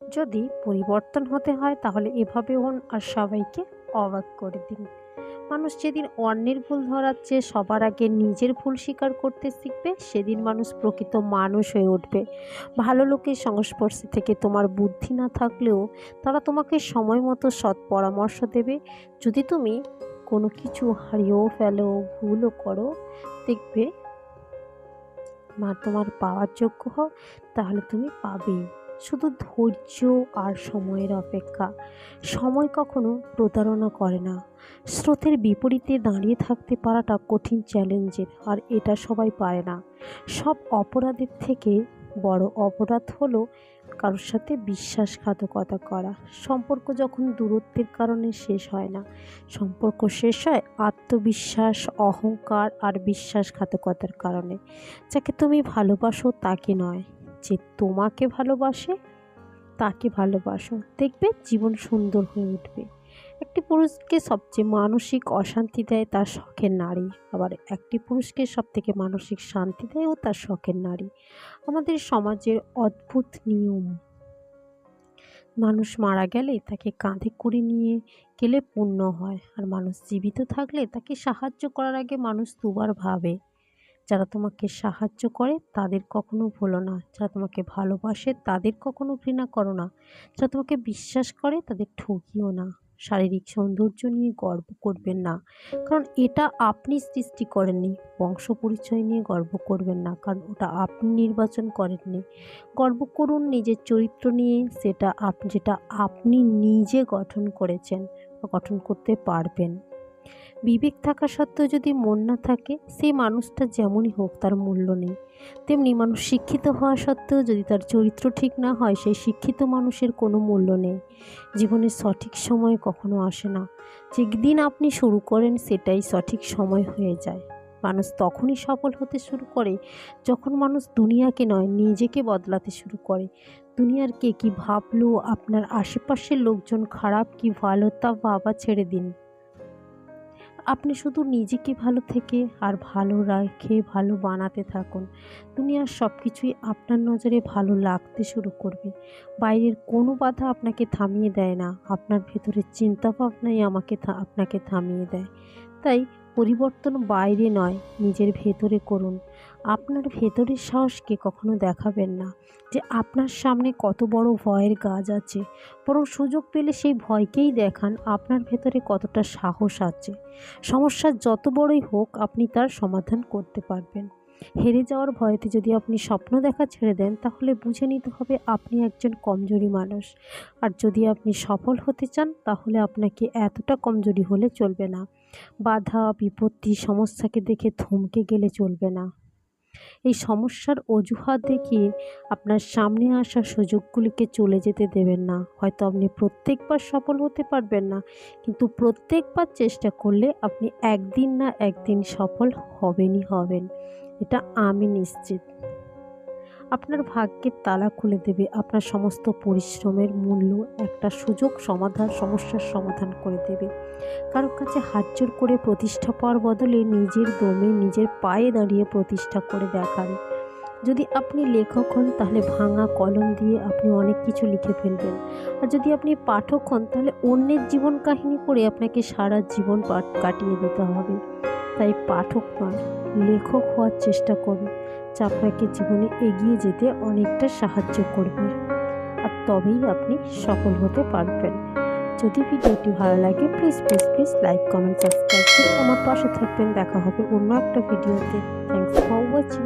যদি পরিবর্তন হতে হয় তাহলে এভাবে হন আর সবাইকে অবাক করে দিন। মানুষ যেদিন অন্যের ভুল ধরাচ্ছে সবার আগে নিজের ভুল স্বীকার করতে শিখবে, সেদিন মানুষ প্রকৃত মানুষ হয়ে উঠবে। ভালো লোকের সংস্পর্শে থেকে তোমার বুদ্ধি না থাকলেও তারা তোমাকে সময় মতো সৎ পরামর্শ দেবে। যদি তুমি কোনো কিছু হারিয়েও ফেলো, ভুলও করো, দেখবে তোমার পাওয়ার যোগ্য হও, তাহলে তুমি পাবেই। শুধু ধৈর্য আর সময়ের অপেক্ষা। সময় কখনো প্রতারণা করে না। স্রোতের বিপরীতে দাঁড়িয়ে থাকতে পারাটা কঠিন চ্যালেঞ্জের, আর এটা সবাই পারে না। সব অপরাধের থেকে বড় অপরাধ হলো কারোর সাথে বিশ্বাসঘাতকতা করা। সম্পর্ক যখন দূরত্বের কারণে শেষ হয় না, সম্পর্ক শেষ হয় আত্মবিশ্বাস, অহংকার আর বিশ্বাসঘাতকতার কারণে। যাকে তুমি ভালোবাসো তাকে নয়, যে তোমাকে ভালোবাসে তাকে ভালোবাসো। দেখবে জীবন সুন্দর হয়ে উঠবে। একটি পুরুষকে সবচেয়ে মানসিক অশান্তি দেয় তার শখের নারী, আবার একটি পুরুষকে সবথেকে মানসিক শান্তি দেয়ও তার শখের নারী। আমাদের সমাজের অদ্ভুত নিয়ম, মানুষ মারা গেলে তাকে কাঁধে করে নিয়ে গেলে পুণ্য হয়, আর মানুষ জীবিত থাকলে তাকে সাহায্য করার আগে মানুষ দুবার ভাবে। যারা তোমাকে সাহায্য করে তাদের কখনো ভুলো না, যারা তোমাকে ভালোবাসে তাদের কখনো ঘৃণা করো না, যারা তোমাকে বিশ্বাস করে তাদের ঠকিও না। শারীরিক সৌন্দর্য নিয়ে গর্ব করবেন না, কারণ এটা আপনি সৃষ্টি করেননি। বংশ পরিচয় নিয়ে গর্ব করবেন না, কারণ ওটা আপনি নির্বাচন করেননি। গর্ব করুন নিজের চরিত্র নিয়ে, যেটা আপনি নিজে গঠন করেছেন বা গঠন করতে পারবেন। বিবেক থাকা সত্ত্বেও যদি মন না থাকে, সেই মানুষটা যেমনই হোক তার মূল্য নেই। তেমনি মানুষ শিক্ষিত হওয়া সত্ত্বেও যদি তার চরিত্র ঠিক না হয়, সেই শিক্ষিত মানুষের কোনো মূল্য নেই। জীবনের সঠিক সময় কখনো আসে না, যেদিন আপনি শুরু করেন সেটাই সঠিক সময় হয়ে যায়। মানুষ তখনই সফল হতে শুরু করে যখন মানুষ দুনিয়াকে নয় নিজেকে বদলাতে শুরু করে। দুনিয়ার কে কী ভাবলো, আপনার আশেপাশের লোকজন খারাপ কি ভালো তা ভাবা ছেড়ে দিন। আপনি শুধু নিজেকে ভালো থেকে আর ভালো রাখে ভালো বানাতে থাকুন। দুনিয়ার সব কিছুই আপনার নজরে ভালো লাগতে শুরু করবে। বাইরের কোনো বাধা আপনাকে থামিয়ে দেয় না, আপনার ভেতরের চিন্তাভাবনাই আপনাকে থামিয়ে দেয়। তাই পরিবর্তন বাইরে নয়, নিজের ভেতরে করুন। আপনার ভেতরের সাহসকে কখনো দেখাবেন না যে আপনার সামনে কত বড় ভয়ের গাছ আছে, বরং সুযোগ পেলে সেই ভয়কেই দেখান আপনার ভেতরে কতটা সাহস আছে। সমস্যা যত বড়ই হোক আপনি তার সমাধান করতে পারবেন। হেরে যাওয়ার ভয়তে যদি আপনি স্বপ্ন দেখা ছেড়ে দেন, তাহলে বুঝে নিতে হবে আপনি একজন কমজোরি মানুষ। আর যদি আপনি সফল হতে চান, তাহলে আপনাকে এতটা কমজোরি হলে চলবে না। বাধা বিপত্তি সমস্যাকে দেখে থমকে গেলে চলবে না। এই সমস্যার অজুহাত দেখিয়ে আপনার সামনে আসা সুযোগগুলিকে চলে যেতে দেবেন না। হয়তো আপনি প্রত্যেকবার সফল হতে পারবেন না, কিন্তু প্রত্যেকবার চেষ্টা করলে আপনি একদিন না একদিন সফল হবেনই হবেন। এটা আমি নিশ্চিত। আপনার ভাগ্যের তালা খুলে দেবে আপনার সমস্ত পরিশ্রমের মূল্য। একটা সমস্যার সমাধান করে দেবে। কারোর কাছে হাত জোর করে প্রতিষ্ঠা পাওয়ার বদলে নিজের দমে নিজের পায়ে দাঁড়িয়ে প্রতিষ্ঠা করে দেখান। যদি আপনি লেখক হন, তাহলে ভাঙা কলম দিয়ে আপনি অনেক কিছু লিখে ফেলবেন। আর যদি আপনি পাঠক হন, তাহলে অন্যের জীবন কাহিনী পড়ে আপনাকে সারা জীবন কাটিয়ে দিতে হবে। তাই পাঠক নয়, লেখক হওয়ার চেষ্টা করুন, যা আপনাকে জীবনে এগিয়ে যেতে অনেকটা সাহায্য করবে। আর তবেই আপনি সফল হতে পারবেন। যদি ভিডিওটি ভালো লাগে, please please please like comment subscribe করে আমার পাশে থাকবেন। দেখা হবে অন্য একটা ভিডিওতে। Thanks for watching.